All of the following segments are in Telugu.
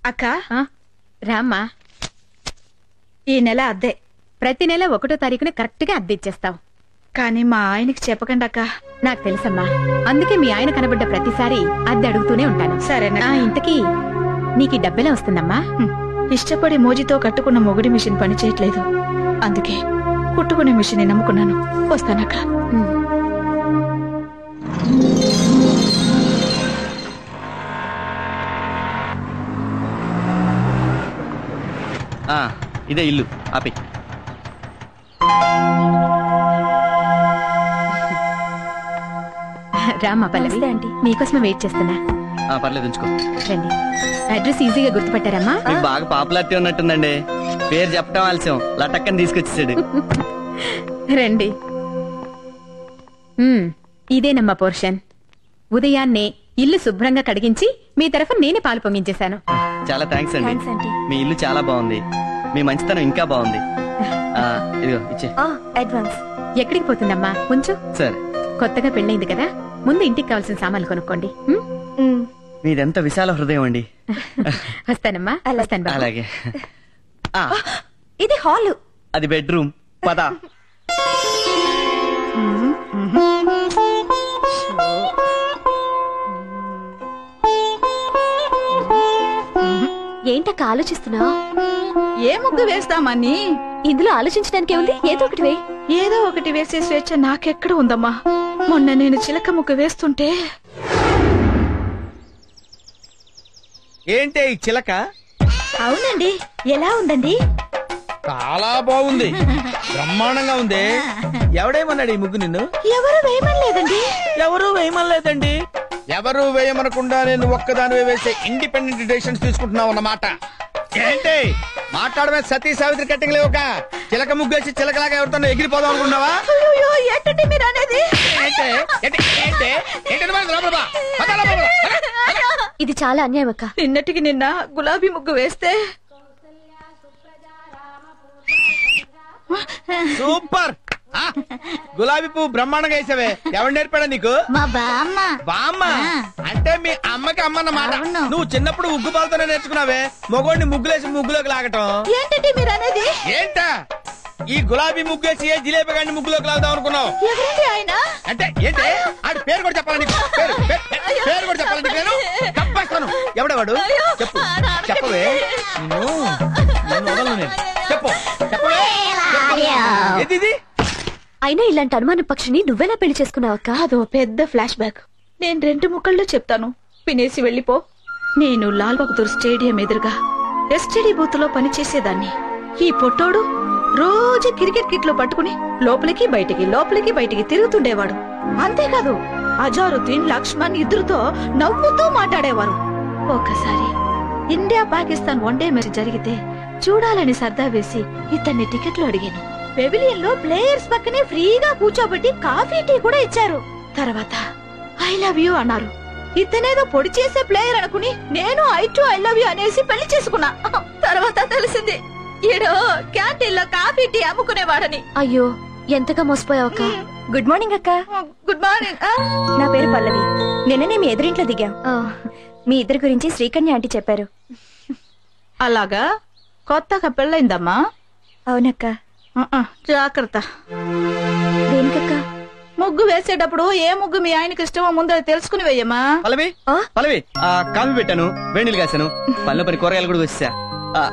అక్క రామ్మా. ఈ నెల అద్దె ప్రతి నెల 1వ తారీఖున కరెక్ట్ గా అద్దె ఇచ్చేస్తాం. కానీ మా ఆయనకి చెప్పకండి అక్క. నాకు తెలుసమ్మా, అందుకే మీ ఆయన కనబడ్డ ప్రతిసారి అద్దె అడుగుతూనే ఉంటాను. సరేనా? ఇంతకీ నీకు డబ్బెలా వస్తుందమ్మా? ఇష్టపడి మోజీతో కట్టుకున్న మొగుడి మిషన్ పని చేయట్లేదు, అందుకే కుట్టుకునే మిషన్ నమ్ముకున్నాను. వస్తానక్క. ఇదే ఇల్లు. ఆపి. రామ్మా పల్లవి, మీకోసమే వెయిట్ చేస్తున్నా. పర్లేదు, ఉంచుకో. రండి. అడ్రస్ ఈజీగా గుర్తుపట్టారమ్మా? మీకు బాగా పాపులారిటీ ఉన్నట్టుందండి. పేరు చెప్పడం ఆలస్యం, లటక్కని తీసుకొచ్చేసాడు. రండి. ఇదేనమ్మా పోర్షన్. ఉదయాన్నే ఇల్లు శుభ్రంగా కడిగించి మీ తరఫున నేనే పాలు పొంగించేశాను. చాలా థ్యాంక్స్ అండి. మీ ఇల్లు చాలా బాగుంది, మీ మంచితనం ఇంకా బాగుంది. ఇదిగో ఇచ్చే. అడ్వాన్స్. ఎక్కడికి పోతుందమ్మా? కొంచెం సరే. కొత్తగా పెళ్ళైంది కదా, ముందు ఇంటికి కావాల్సిన సామాన్లు కొనుక్కోండి. మీదెంత విశాల హృదయం అండి. వస్తానమ్మా. వస్తాను. అలాగే. ఇది హాలు, అది బెడ్రూమ్. పద. ఏంటక్క ఆలోచిస్తున్నావు? ఏ ముగ్గు వేస్తామని. ఇందులో ఆలోచించడానికి ఏముంది? ఏదో ఒకటి వే. ఏదో ఒకటి వేసే స్వేచ్ఛ నాకెక్కడ ఉందమ్మా. మొన్న నేను చిలక ముగ్గు వేస్తుంటే. ఏంటే ఈ చిలక? అవునండి. ఎలా ఉందండి? చాలా బాగుంది, బ్రహ్మాండంగా ఉంది. ఎవడేమన్నాడు ఈ ముగ్గు నిన్ను? ఎవరు వేయమనలేదండి. ఎవరు వేయమనలేదండి. ఎవరు వేయమనకుండా నేను ఒక్కదాని వేసే ఇండిపెండెంట్ డెసిషన్స్ తీసుకుంటున్నావు అన్నమాట. ఏంటి మాట్లాడమే? సతీ సావిత్రి కట్టింగ్ లేవుక చిలక ముగ్గేసి చిలకలాగా ఎవరితో ఎగిరిపోదాం అనుకున్నావా? మీరు అనేది ఇది చాలా అన్యాయం అక్క. నిన్నటికి నిన్న గులాబీ ముగ్గు వేస్తే సూపర్. గులాబీ పువ్వు బ్రహ్మాండంగా వేసావే. ఎవరు నేర్పాడా నీకు? మా బామ్మ. బామ్మ అంటే మీ అమ్మకి అమ్మన్నమాట. నువ్వు చిన్నప్పుడు ఉగ్గు పాలతోనే నేర్చుకున్నావే మగోడిని ముగ్గులేసి ముగ్గులోకి లాగటం. ఏంటంటే మీరు అనేది? ఏంటా ఈ గులాబీ ముగ్గేసి ఏ జిలేబీ గాడిని ముగ్గులోకి లాగుదాం అనుకున్నావు? ఆయన అంటే ఏంటి? ఆడి పేరు కూడా చెప్పాలి నీకు. పేరు కూడా చెప్పాలి నీకు. నేను తప్పేస్తాను. ఎవడవాడు? చెప్పు. చెప్పవే. చెప్పు. చెప్పవే. ఏది? అయినా ఇలాంటి అనుమాన పక్షిని నువ్వెలా పెళ్లి చేసుకున్నావు అక్క? అదో పెద్ద ఫ్లాష్ బ్యాక్. నేను 2 ముక్కల్లో చెప్తాను, వినేసి వెళ్ళిపో. నేను లాల్ బహదూర్ స్టేడియం ఎదురుగా ఎస్టీడీ బూత్ లో పనిచేసేదాన్ని. ఈ పొట్టోడు రోజు క్రికెట్ కిట్ లో పట్టుకుని లోపలికి బయటికి తిరుగుతుండేవాడు. అంతేకాదు అజారుద్దీన్, లక్ష్మణ్ ఇద్దరితో నవ్వుతూ మాట్లాడేవారు. ఒకసారి ఇండియా పాకిస్తాన్ వన్డే మ్యాచ్ జరిగితే చూడాలని సర్దా వేసి ఇతన్ని టికెట్లు అడిగాను. పెవిలియన్ లో ప్లేయర్స్ పక్కనే ఫ్రీగా కూర్చోబెట్టి కాఫీ టీ కూడా ఇచ్చారు. తర్వాత ఐ లవ్ యూ అన్నారు. ఇతనేదో పొడి చేసే ప్లేయర్ అనుకుని నేను ఐ లవ్ యూ అనేసి పెళ్లి చేసుకున్నా. తర్వాత తెలిసింది ఈడో క్యాంటీన్ లో కాఫీ టీ అమ్ముకునేవాడని. అయ్యో, ఎంతగా మోసపోయావు అక్క. గుడ్ మార్నింగ్ అక్క. Good morning. నా పేరు పల్లవి. నిన్ననే మీ ఎదురింట్లో దిగాం. మీ ఇద్దరి గురించి శ్రీకన్య ఆంటీ చెప్పారు. అలాగా? కొత్తగా పెళ్ళైందమ్మా? అవునక్క. జాగ్రత్త. దేనికక్క? ముగ్గు వేసేటప్పుడు ఏ ముగ్గు మీ ఆయనకి ఇష్టమో ముందు తెలుసుకుని వేయమ్మా. పల్లవి కాఫీ పెట్టాను, వేణీలు కాసాను, పళ్ళ పని కూరగాయలు కూడా వచ్చా.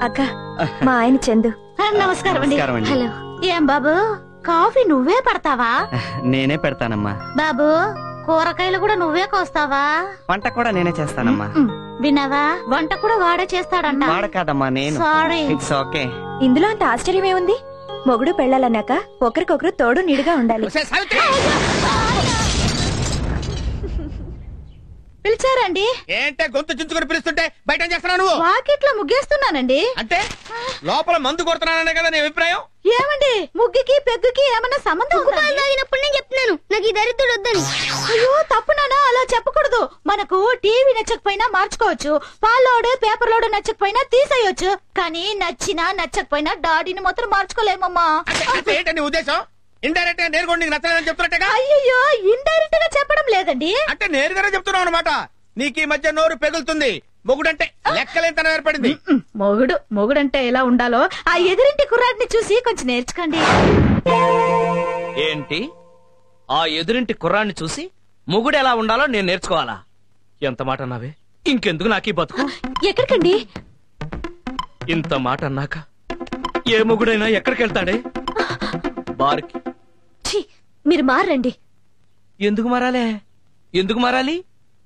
అక్క, మా ఆయన చందు. నమస్కారం అండి. హలో. ఏం బాబు, కాఫీ నువ్వే పడతావా? నేనే పెడతానమ్మా. బాబు, కూరగాయలు కూడా నువ్వే కోస్తావా? వంట కూడా నేనే చేస్తానమ్మా. విన్నావా, వంట కూడా వాడే చేస్తాడంట. వాడ కాదమ్మా, నేను. సారీ. It's okay. ఇందులో అంత ఆశ్చర్యం ఏముంది? మొగుడు పెళ్ళాలన్నాక ఒకరికొకరు తోడు నీడుగా ఉండాలి. పిలిచారండి? ఏంటే గొంతు చించుకొని పిలుస్తుంటే బయట చేస్తున్నావు నువ్వు? వాకిట్లో ముగ్గేస్తున్నానండి. అంటే లోపల మందు కొడుతున్నాననే కదా నీ అభిప్రాయం? ఏమండి, ముగ్గుకి పెగ్గుకి ఏమన్నా సంబంధం ఉందా? నేను చెప్తున్నాను, నాకు ఈ దరిద్రుడు వద్దని. అయ్యో తప్పునానా, అలా చెప్పకూడదు. మనకు టీవీ నచ్చకపోయినా మార్చుకోవచ్చు, పాలోడు పేపర్ లోడు నచ్చకపోయినా తీసేయొచ్చు, కానీ నచ్చినా నచ్చకపోయినా డాడీని మాత్రం మార్చుకోలేమమ్మా. ఏంటని ఉద్దేశం? ఇండైరెక్ట్ గా నేను కూడా నీకు నచ్చలేదని చెప్తున్నట్టుగా. అయ్యో, ఇండైరెక్ట్ గా చెప్పడం లేదండి. అంటే నేరుగానే చెప్తున్నావు అనమాట. నీకు ఈ మధ్య నోరు పెగులుతుంది. మొగుడంటే లెక్కలేంతనం ఏర్పడింది. మొగుడంటే ఎలా ఉండాలో ఆ ఎదురింటి కుర్రాడిని చూసి కొంచెం నేర్చుకోండి. ఏంటి? ఆ ఎదురింటి కుర్రాన్ని చూసి మొగుడు ఎలా ఉండాలో నేను నేర్చుకోవాలా? ఎంత మాట అన్నావే? ఇంకెందుకు నాకీ బతుకు? ఎక్కడికండి? ఇంత మాట అన్నాక ఏ మొగుడైనా ఎక్కడికి వెళ్తాడే? బార్కి. ఛీ, మీరు మారండి. ఎందుకు మారాలే? ఎందుకు మారాలి?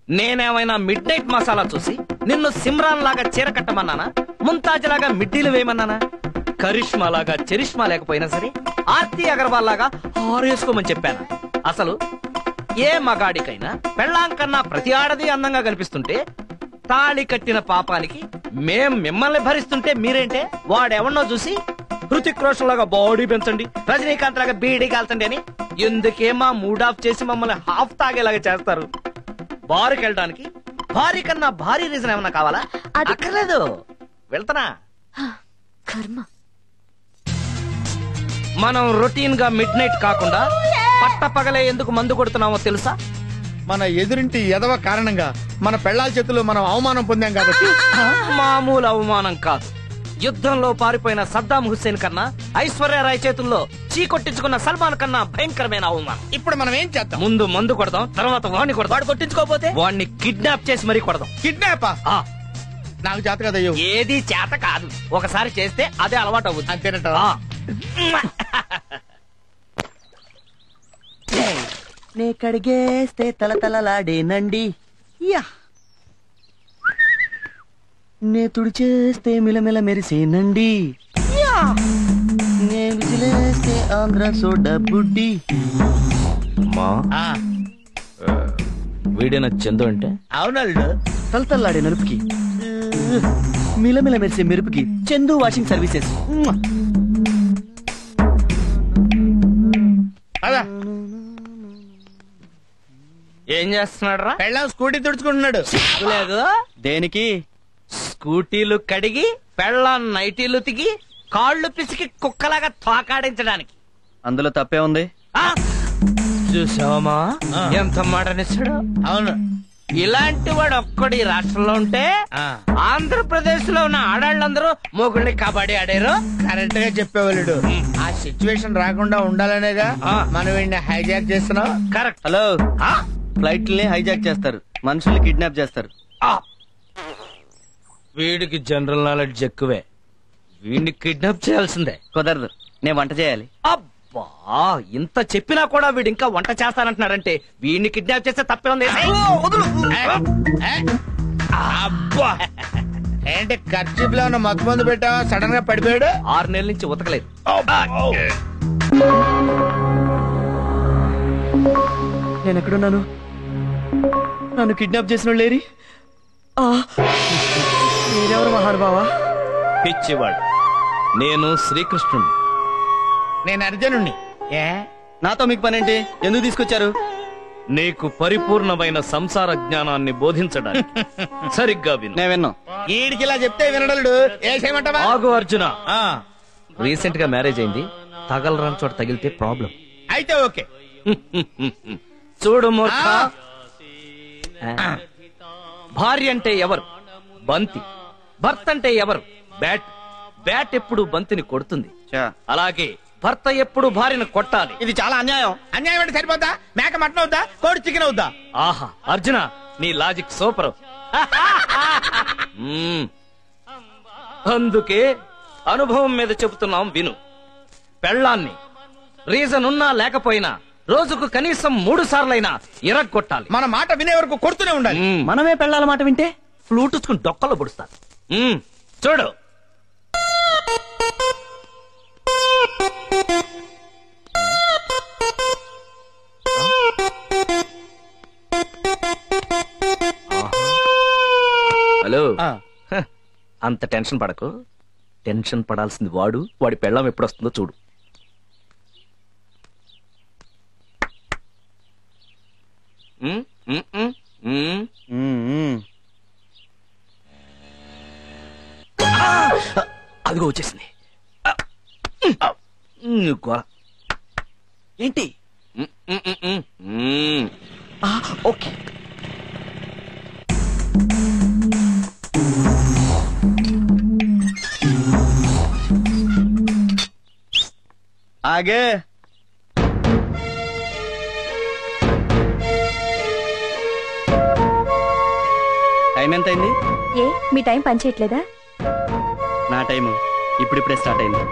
నేనేమైనా మిడ్ నైట్ మసాలా చూసి నిన్ను సిమ్రాన్ లాగా చీర కట్టమన్నానా? ముంతాజ్ లాగా మిడ్డీలు వేయమన్నానా? కరిష్మా లాగా చరిష్మా లేకపోయినా సరే ఆర్తి అగర్వాల్ లాగా హారేసుకోమని చెప్పాను. అసలు ఏ మగాడికైనా పెళ్ళాం కన్నా ప్రతి ఆడది అందంగా కనిపిస్తుంటే తాళి కట్టిన పాపానికి మేం మిమ్మల్ని భరిస్తుంటే మీరేంటే వాడెవన్నో చూసి హృతిక్ రోషన్ లాగా బాడీ పెంచండి, రజనీకాంత్ లాగా బీడీ కాల్చండి అని ఎందుకే మా మూడ్ ఆఫ్ చేసి మమ్మల్ని హాఫ్ తాగేలాగా చేస్తారు? బారుకి వెళ్ళడానికి భారీ కన్నా భారీ రీజన్ ఏమన్నా కావాలా? అక్కర్లేదు, వెళ్తానా? కర్మ. మనం రొటీన్ గా మిడ్ నైట్ కాకుండా పట్ట పగలే ఎందుకు మందు కొడుతున్నామో తెలుసా? మన ఎదురింటి ఎదవ కారణంగా మన పెళ్ళాల చేతుల్లో మనం అవమానం పొందాం కాబట్టి. మామూలు అవమానం కాదు. యుద్ధంలో పారిపోయిన సద్దాం హుస్సేన్ కన్నా ఐశ్వర్యరాయ్ చేతుల్లో చీకొట్టించుకున్న సల్మాన్ కన్నా భయంకరమైన అవమానం. ఇప్పుడు మనం ఏం చేద్దాం? ముందు మందు కొడదాం, తర్వాత వాడిని కొడదాం. వాడు కొట్టించుకోకపోతే వాడిని కిడ్నాప్ చేసి మరీ కొడదాం. కిడ్నాపా? నాకు చేత కదయ్యో. ఏది చేత కాదు, ఒకసారి చేస్తే అదే అలవాటు అవుతుంది. అంతేనట. నే కడిగేస్తే తలతలలాడేనండి, నే తుడిచేస్తే మిలమిల మెరిసేనండి, నే విసిలేస్తే ఆంధ్ర సోడా బుడ్డి. వీడిన చందు అంటే అవునల్డు. తలతల్లాడే నలుపుకి మిలమిల మెరిసే మెరుపుకి చందు వాషింగ్ సర్వీసెస్. అదా ఏం చేస్తున్నాడు రా? పెళ్ళాం స్కూటీ తుడుచుకుంటున్నాడు. లేదు, దేనికి? స్కూటీలు కడిగి పెళ్ళాం నైటీలు తిగి కాళ్ళు పిసికి కుక్కలాగా తోకాడించడానికి. అందులో తప్పే ఉంది. చూసావమ్మా ఎంత మాట నిచ్చాడు? అవును. ఇలాంటి వాడు ఒక్కడి రాష్ట్రంలో ఉంటే ఆంధ్రప్రదేశ్ లో ఉన్న ఆడాళ్ళందరూ మొగుళ్ళని కబడ్డీ ఆడారు. కరెక్ట్ గా చెప్పేవాళ్ళు. ఆ సిచ్యువేషన్ రాకుండా ఉండాలనేగా మనం వీడిని హైజాక్ చేస్తున్నాం. కరెక్ట్. హలో, ఫ్లైట్లని హైజాక్ చేస్తారు, మనుషుల్ని కిడ్నాప్ చేస్తారు. వీడికి జనరల్ నాలెడ్జ్ ఎక్కువే. వీడిని కిడ్నాప్ చేయాల్సిందే. కుదరదు, నేను వంట చేయాలి. అబ్బా, ఇంత చెప్పినా కూడా వీడు ఇంకా వంట చేస్తానంటున్నాడంటే వీడిని కిడ్నాప్ చేస్తే తప్పే ఉంది. అబ్బా, ఏంటి ఖర్చీపులో ఉన్న మత్తు మందు పెట్టావా? సడన్ గా పడిపోయాడు. 6 నెలల నుంచి ఉతకలేదు. నేను ఎక్కడున్నాను? నన్ను కిడ్నాప్ చేసిన లేరి? మీరెవరు మహానుభావా? పిచ్చివాడు, నేను శ్రీకృష్ణుడు. నేను అర్జునుణ్ణి. నాతో మీకు పనేంటి? ఎందుకు తీసుకొచ్చారు? నీకు పరిపూర్ణమైన సంసార జ్ఞానాన్ని బోధించడానికి. సరిగ్గా విను. నేను విన్నా. ఈడికి ఇలా చెప్తే వినడలుడు. ఏ చేయమంటావా? ఆగు అర్జున. రీసెంట్ గా మ్యారేజ్ అయింది. తగలరాని చోట తగిలితే ప్రాబ్లం. అయితే ఓకే. చూడు మూర్ఖ, భార్య అంటే ఎవరు? బంతి. భర్త అంటే ఎవరు? బ్యాట్. బ్యాట్ ఎప్పుడు బంతిని కొడుతుంది. అలాగే భర్త ఎప్పుడు భార్యను కొట్టాలి. ఇది చాలా అన్యాయం. అన్యాయం అంటే సరిపోతా? మేక మటన్ అవుతా, కోడి చికెన్ అవుతా? ఆహా అర్జున, నీ లాజిక్ సూపర్. అందుకే అనుభవం మీద చెబుతున్నాం, విను. పెళ్ళాన్ని రీజన్ ఉన్నా లేకపోయినా రోజుకు కనీసం 3 సార్లైనా ఇరగొట్టాలి. మన మాట వినే వరకు కొడుతూనే ఉండాలి. మనమే పెళ్ళాల మాట వింటే ఫ్లూటుకుని డొక్కలో పొడుస్తారు. చూడు, హలో. అంత టెన్షన్ పడకు. టెన్షన్ పడాల్సింది వాడు. వాడి పెళ్ళం ఎప్పుడు వస్తుందో చూడు. అదిగో వచ్చేసింది. ఏంటి? ఓకే. ఆగే. టైం ఎంత అయింది? ఏ మీ టైం పనిచేయట్లేదా? నా టైము ఇప్పుడిప్పుడే స్టార్ట్ అయింది.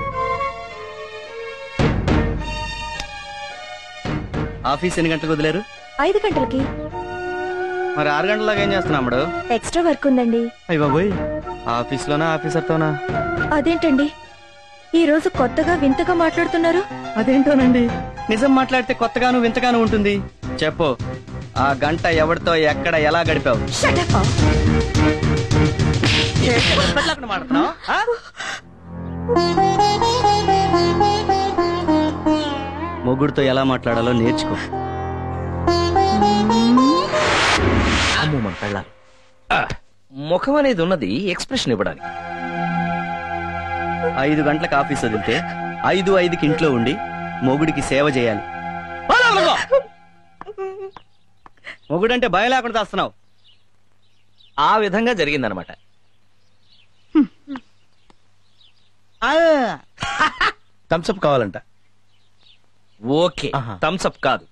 ఆఫీస్ ఎన్ని గంటలకు వదిలేరు? 5 గంటలకి. మరి 6 గంటలలాగా ఏం చేస్తున్నాడు? ఎక్స్ట్రా వర్క్ ఉందండి. అయ్య బాబోయ్, ఆఫీస్లోనా ఆఫీసర్తోనా? అదేంటండి ఈ రోజు కొత్తగా వింతగా మాట్లాడుతున్నారు? అదేంటోనండి, నిజం మాట్లాడితే కొత్తగాను వింతగాను ఉంటుంది. చెప్పు, ఆ గంట ఎవరితో ఎక్కడ ఎలా గడిపావు? మొగుడుతో ఎలా మాట్లాడాలో నేర్చుకో. అమ్మో మన పెళ్ళాలి. ముఖం అనేది ఉన్నది ఎక్స్ప్రెషన్ ఇవ్వడానికి. 5 గంటలకు ఆఫీస్ వదిలితే 5:05కి ఇంట్లో ఉండి మొగుడికి సేవ చేయాలి. మొగుడంటే భయం లేకుండా చేస్తున్నావు. ఆ విధంగా జరిగిందనమాట. థమ్స్అప్ కావాలంట. ఓకే, థమ్స్అప్ కాదు.